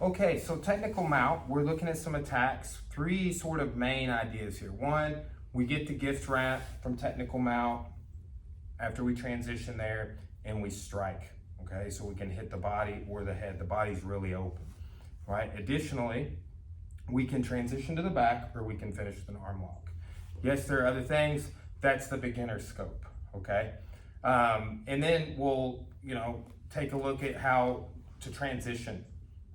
Okay, so technical mount, we're looking at some attacks. Three sort of main ideas here. One, we get the gift wrap from technical mount after we transition there and we strike, okay? So we can hit the body or the head. The body's really open, right? Additionally, we can transition to the back or we can finish with an arm lock. Yes, there are other things. That's the beginner scope, okay? And then we'll, take a look at how to transition,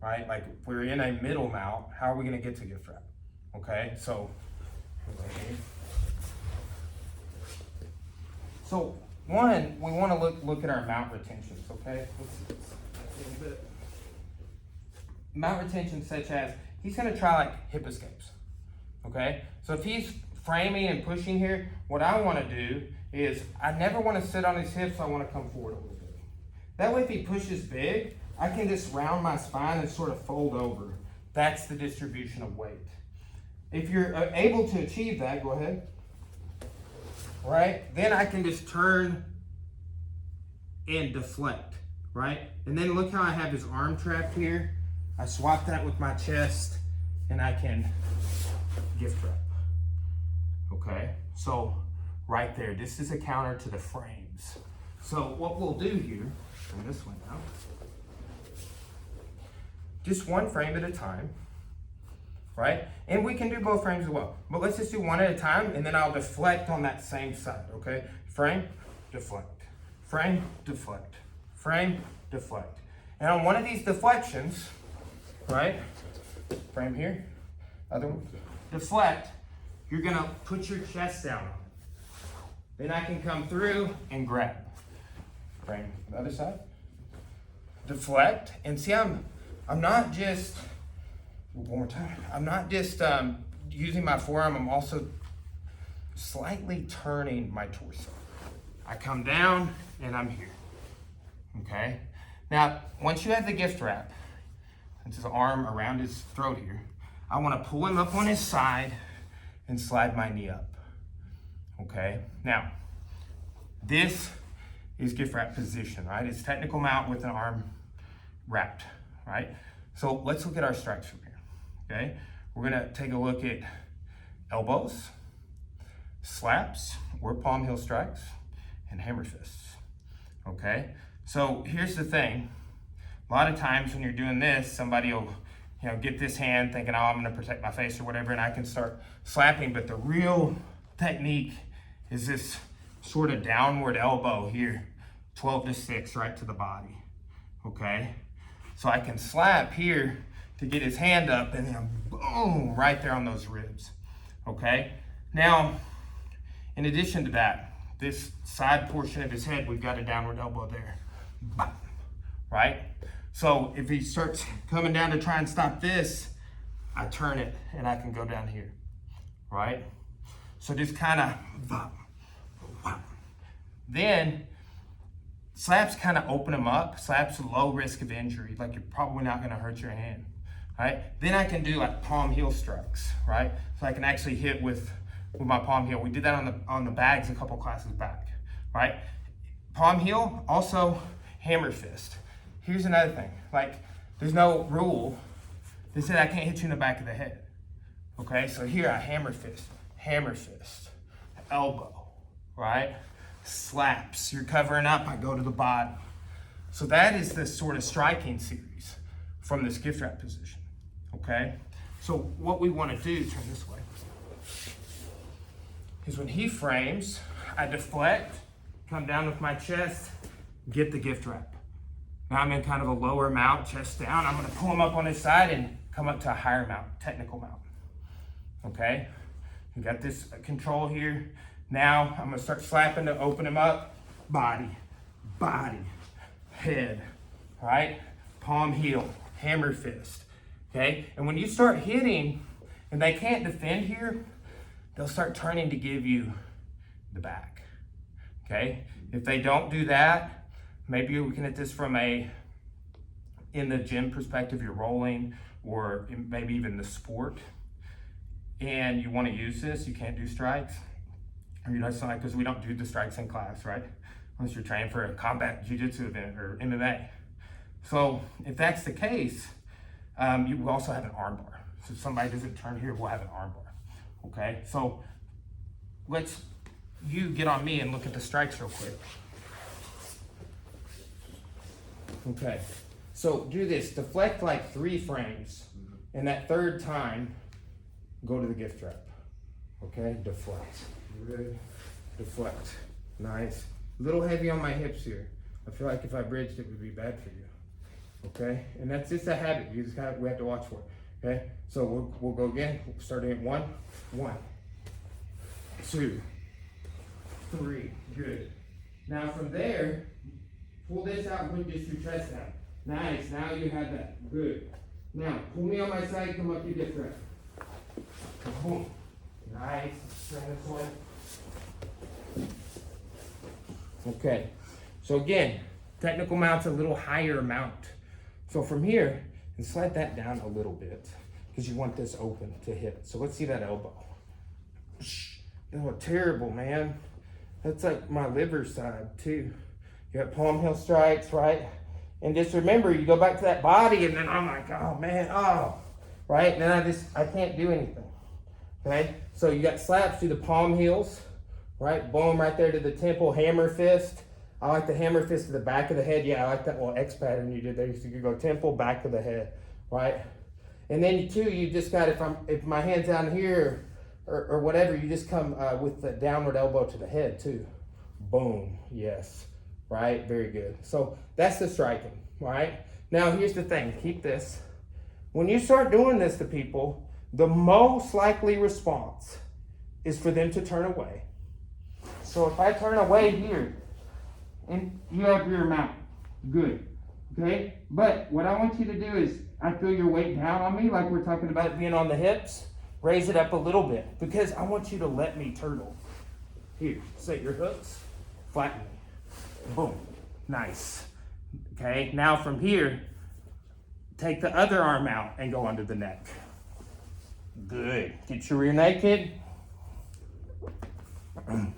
right? Like if we're in a middle mount, how are we gonna get to gift wrap? Okay, so one, we wanna look at our mount retentions, okay? Mount retention such as, he's gonna try like hip escapes, okay? So if he's framing and pushing here, what I wanna do is, I never wanna sit on his hips, I wanna come forward a little bit. That way if he pushes big, I can just round my spine and sort of fold over. That's the distribution of weight. If you're able to achieve that, go ahead. Right? Then I can just turn and deflect, right? And then look how I have his arm trapped here. I swap that with my chest and I can gift wrap. Okay? So right there, this is a counter to the frames. So what we'll do here, turn this one out. Just one frame at a time, right? And we can do both frames as well. But let's just do one at a time and then I'll deflect on that same side, okay? Frame, deflect, frame, deflect, frame, deflect. And on one of these deflections, right? Frame here, other one, deflect, you're gonna put your chest down on it. Then I can come through and grab. Frame, the other side, deflect, and see I'm not just, one more time, I'm not just using my forearm, I'm also slightly turning my torso. I come down and I'm here, okay? Now, once you have the gift wrap, it's his arm around his throat here, I wanna pull him up on his side and slide my knee up, okay? Now, this is gift wrap position, right? It's technical mount with an arm wrapped, right? So let's look at our strikes from here, okay? We're gonna take a look at elbows, slaps, or palm heel strikes, and hammer fists, okay? So here's the thing. A lot of times when you're doing this, somebody will get this hand thinking, oh, I'm gonna protect my face or whatever, and I can start slapping, but the real technique is this sort of downward elbow here, 12 to 6, right to the body, okay? So I can slap here to get his hand up and then boom, right there on those ribs, okay? Now, in addition to that, this side portion of his head, we've got a downward elbow there, right? So if he starts coming down to try and stop this, I turn it and I can go down here, right? So just kind of, then slaps kind of open them up. Slaps low risk of injury, like you're probably not gonna hurt your hand, right? Then I can do like palm heel strikes, right? So I can actually hit with my palm heel. We did that on the bags a couple classes back, right? Palm heel, also hammer fist. Here's another thing, like there's no rule that said I can't hit you in the back of the head, okay? So here I hammer fist, elbow, right? Slaps, you're covering up, I go to the bottom. So that is the sort of striking series from this gift wrap position, okay? So what we wanna do, turn this way, is when he frames, I deflect, come down with my chest, get the gift wrap. Now I'm in kind of a lower mount, chest down. I'm gonna pull him up on his side and come up to a higher mount, technical mount, okay? You got this control here. Now I'm gonna start slapping to open him up. Body, head, right? Palm heel, hammer fist, okay? And when you start hitting and they can't defend here, they'll start turning to give you the back, okay? If they don't do that, maybe you're looking at this from in the gym perspective, you're rolling, or maybe even the sport, and you wanna use this, you can't do strikes. Or because we don't do the strikes in class, right? Unless you're training for a combat jiu-jitsu event or MMA. So if that's the case, You will also have an armbar. So if somebody doesn't turn here, we'll have an armbar. Okay, so you get on me and look at the strikes real quick. Okay, so do this, deflect like 3 frames, and that third time, go to the gift wrap. Okay, deflect. Good. Deflect. Nice. A little heavy on my hips here. I feel like if I bridged, it would be bad for you. Okay, and that's just a habit. You just we have to watch for it. Okay, so we'll go again. Starting at 1, 2, 3. Good. Now from there, pull this out and put just your chest out. Nice. Now you have that. Good. Now pull me on my side. Come up. You get pressed. Boom. Nice. Turn this way. Okay. So again, technical mount's a little higher mount. So from here, and slide that down a little bit because you want this open to hit. So let's see that elbow. Oh, terrible, man. That's like my liver side too. You got palm heel strikes, right? And just remember, you go back to that body and then I'm like, oh man, oh, right? And then I can't do anything, okay? So you got slaps to the palm heels, right? Boom, right there to the temple, hammer fist. I like the hammer fist to the back of the head. Yeah, I like that little X pattern you did there. So you could go temple, back of the head, right? And then too, you just got, if my hand's down here or whatever, you just come with the downward elbow to the head too. Boom, yes, right? Very good. So that's the striking, right? Now here's the thing, keep this. When you start doing this to people, the most likely response is for them to turn away. So if I turn away here, and you have rear mount, good, okay? But what I want you to do is, I feel your weight down on me, like we're talking about it being on the hips, raise it up a little bit, because I want you to let me turtle. Here, set your hooks, flatten me, boom, nice. Okay, now from here, take the other arm out and go under the neck. Good, get your rear naked,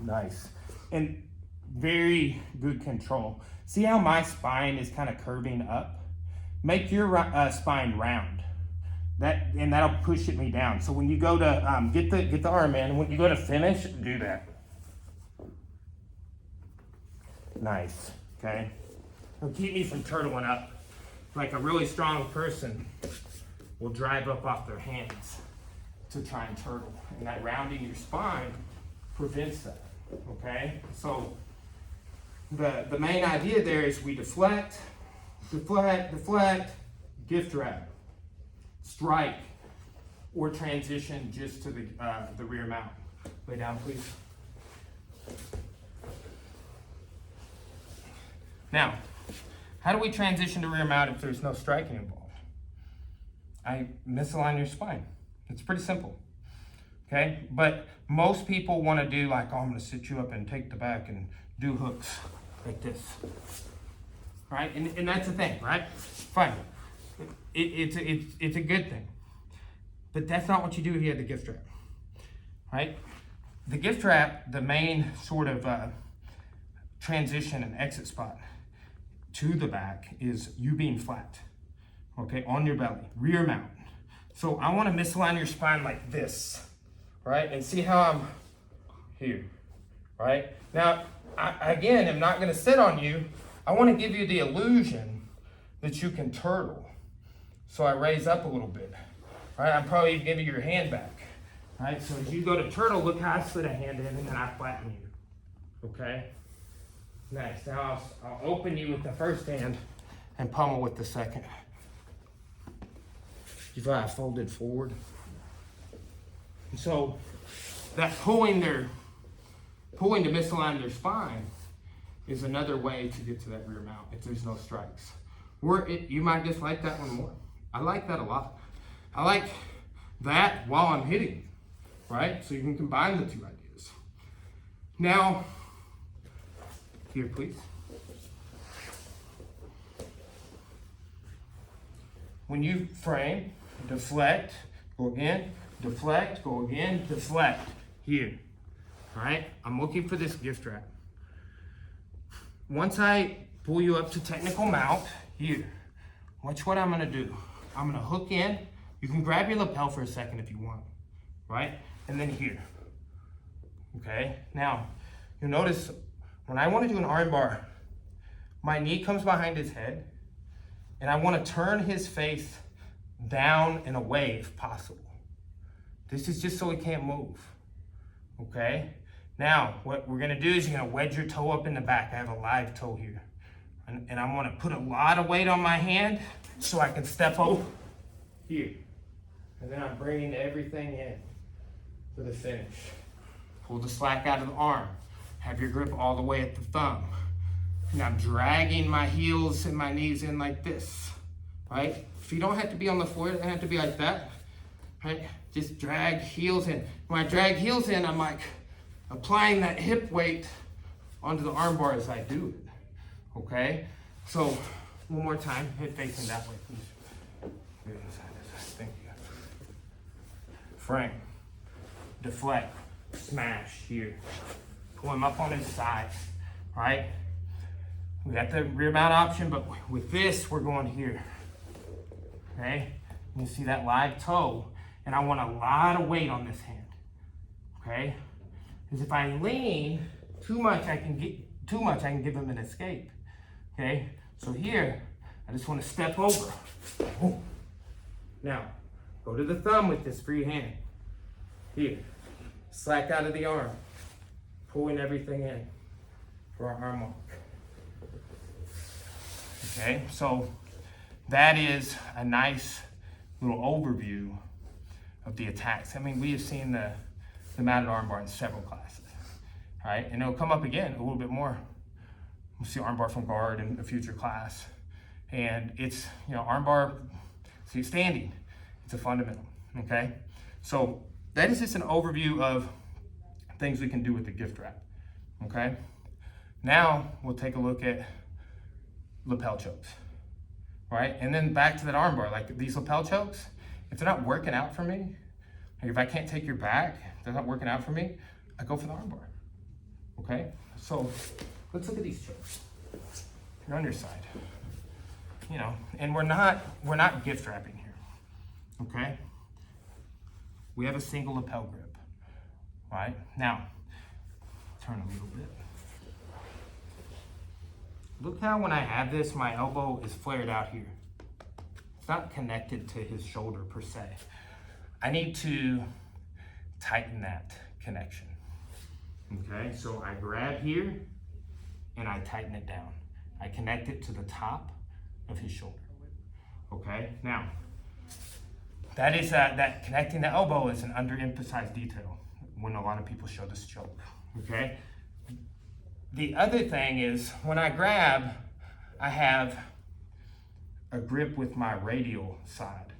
nice. And very good control. See how my spine is kind of curving up? Make your spine round. And that'll push me down. So when you go to get the arm in, when you go to finish, do that. Nice. Okay. It'll keep me from turtling up. Like a really strong person will drive up off their hands to try and turtle, and that rounding your spine prevents that. Okay. So the main idea there is we deflect, gift wrap, strike, or transition just to the rear mount. Lay down, please. Now, how do we transition to rear mount if there's no striking involved? I misalign your spine. It's pretty simple. Okay, but most people want to do like, oh, I'm going to sit you up and take the back and do hooks like this, right? And that's the thing, right? Fine. It's a good thing, but that's not what you do here at the gift wrap, right? The gift wrap, the main sort of transition and exit spot to the back is you being flat, okay, on your belly, rear mount. So I want to misalign your spine like this, right? And see how I'm here, right? Now, I again am not going to sit on you. I want to give you the illusion that you can turtle. So I raise up a little bit, right? I'm probably giving you your hand back, right? So as you go to turtle, look how I slid a hand in and then I flatten you, okay? Nice. Now I'll open you with the first hand and pummel with the second. You feel I folded forward. And so that pulling to misalign their spine is another way to get to that rear mount if there's no strikes. You might just like that one more. I like that a lot. I like that while I'm hitting, right? So you can combine the two ideas. Now, here please. When you frame, deflect, go again, deflect, go again, deflect, here. All right, I'm looking for this gift wrap. Once I pull you up to technical mount, here, watch what I'm gonna do. I'm gonna hook in. You can grab your lapel for a second if you want, right? And then here, okay? Now, you'll notice when I wanna do an armbar, my knee comes behind his head, and I wanna turn his face down and away if possible. This is just so he can't move, okay? Now, what we're gonna do is you're gonna wedge your toe up in the back. I have a live toe here. And I'm gonna put a lot of weight on my hand so I can step over here. And then I'm bringing everything in for the finish. Pull the slack out of the arm. Have your grip all the way at the thumb. And I'm dragging my heels and my knees in like this, right? So you don't have to be on the floor, it doesn't have to be like that, right? Just drag heels in. When I drag heels in, I'm like applying that hip weight onto the arm bar as I do it, okay? So one more time, head facing that way, please. Good inside this side, thank you. Frame, deflect, smash here. Pull him up on his side, right? We got the rear mount option, but with this, we're going here, okay? You see that live toe, and I want a lot of weight on this hand, okay? Because if I lean too much, I can give him an escape, okay? So here, I just want to step over. Ooh. Now, go to the thumb with this free hand. Here, slack out of the arm, pulling everything in for our arm lock. Okay, so that is a nice little overview of the attacks. I mean, we have seen the mounted armbar in several classes, right? And it'll come up again a little bit more. We'll see armbar from guard in a future class. And it's, armbar, see, standing, it's a fundamental, okay? So that is just an overview of things we can do with the gift wrap, okay? Now we'll take a look at lapel chokes, right? And then back to that armbar, like these lapel chokes, if they're not working out for me, like if I can't take your back, if they're not working out for me, I go for the armbar, okay? So let's look at these chokes. You're on your side, and we're not gift wrapping here, okay? We have a single lapel grip, right? Now, turn a little bit. Look how when I have this, my elbow is flared out here. It's not connected to his shoulder per se. I need to tighten that connection. Okay, so I grab here and I tighten it down. I connect it to the top of his shoulder. Okay, now that is that connecting the elbow is an underemphasized detail when a lot of people show this choke. Okay. The other thing is when I grab, I have a grip with my radial side,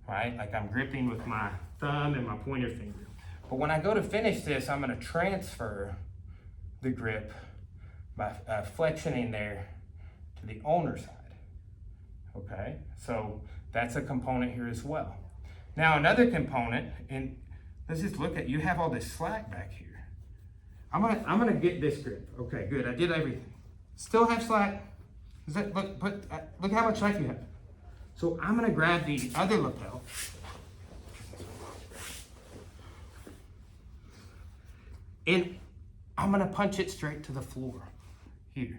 right? Like I'm gripping with my thumb and my pointer finger. But when I go to finish this, I'm gonna transfer the grip by flexioning there to the owner side, okay? So that's a component here as well. Now another component, and let's just look at, you have all this slack back here. I'm gonna get this grip. Okay, good. I did everything. Still have slack. Is that look how much slack you have. So I'm gonna grab the other lapel. And I'm gonna punch it straight to the floor here.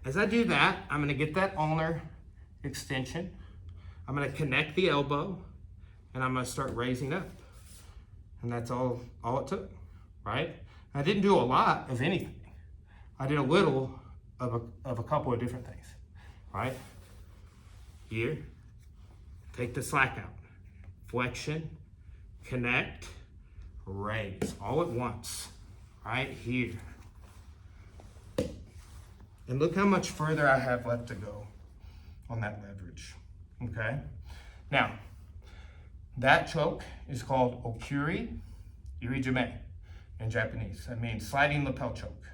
As I do that, I'm gonna get that ulnar extension. I'm gonna connect the elbow and I'm gonna start raising up. And that's all it took, right? I didn't do a lot of anything. I did a little of a couple of different things, right? Here, take the slack out. Flexion, connect, raise, all at once, right here. And look how much further I have left to go on that leverage, okay? Now, that choke is called Okuri Jime in Japanese. That means sliding lapel choke,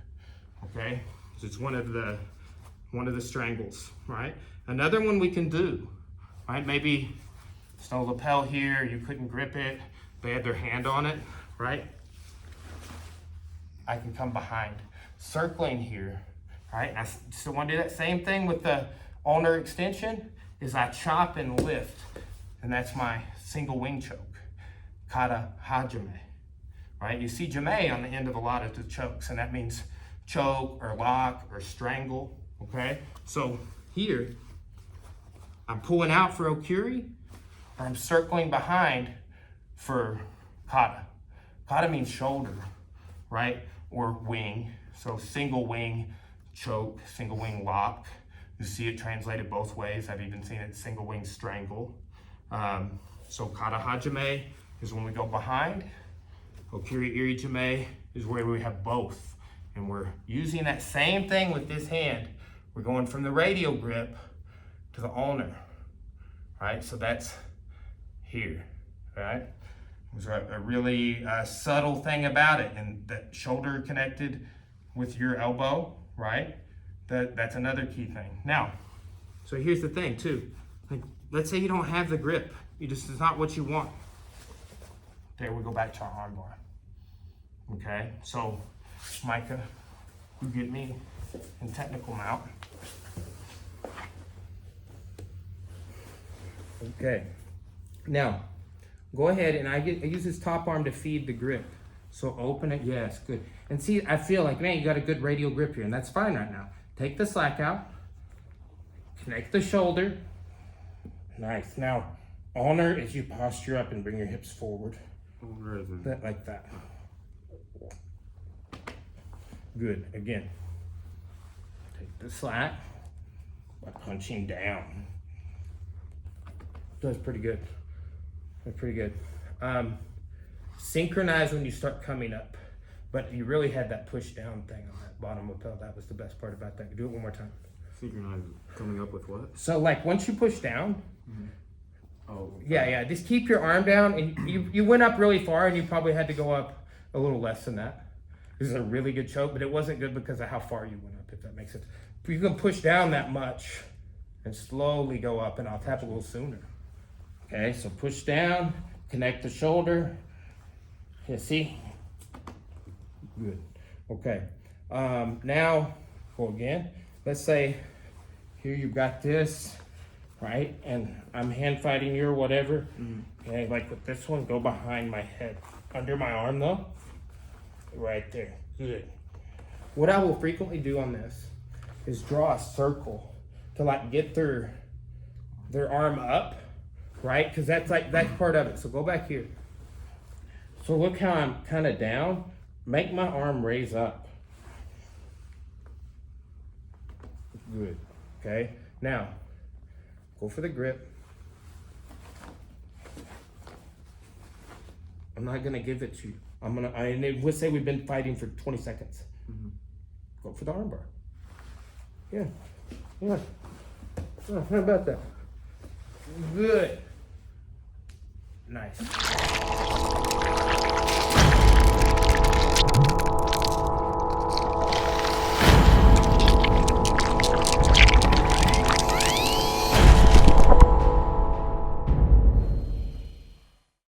okay? So it's one of the strangles, right? Another one we can do, right? Maybe there's no lapel here, you couldn't grip it, they had their hand on it, right? I can come behind, circling here, right? And I still want to do that same thing with the ulnar extension, is I chop and lift, and that's my single wing choke, Kataha Jime, right? You see Jime on the end of a lot of the chokes, and that means choke or lock or strangle, okay? So here, I'm pulling out for Okuri, or I'm circling behind for Kata. Kata means shoulder, right? Or wing. So single wing choke, single wing lock. You see it translated both ways. I've even seen it single wing strangle. So Kataha Jime is when we go behind. Okuri Iri Jime is where we have both. And we're using that same thing with this hand. We're going from the radial grip to the ulnar, right? So that's here, right? There's a really subtle thing about it, and that shoulder connected with your elbow, right? That's another key thing. Now, so here's the thing too. Like, let's say you don't have the grip. It's not what you want. There, we go back to our armbar. Okay, so Micah, you get me in technical mount. Okay, now go ahead and I use this top arm to feed the grip. So open it, yes, good. And see, I feel like, man, you got a good radial grip here, and that's fine right now. Take the slack out, connect the shoulder. Nice. Now, honor as you posture up and bring your hips forward. Like that. Good. Again, take the slack by punching down. That's pretty good. That's pretty good. Synchronize when you start coming up, but you really had that push down thing on that bottom lapel. That was the best part about that. Do it one more time. Synchronize coming up with what? So like once you push down, oh yeah, just keep your arm down, and you went up really far, and you probably had to go up a little less than that. This is a really good choke, but it wasn't good because of how far you went up, if that makes sense. But you can push down that much and slowly go up, and I'll tap a little sooner. Okay, so push down, connect the shoulder. You see? Good. Okay. Now, go again. Let's say here you've got this, right? And I'm hand fighting you or whatever. Okay, like with this one, go behind my head. Under my arm though. Right there. Good. What I will frequently do on this is draw a circle to like get their arm up, right? Because that's part of it. So go back here. So look how I'm kind of down. Make my arm raise up. Good. Okay. Now, go for the grip. I'm not gonna give it to you. Let's say we've been fighting for 20 seconds. Go for the armbar. Yeah. Oh, how about that? Good. Nice.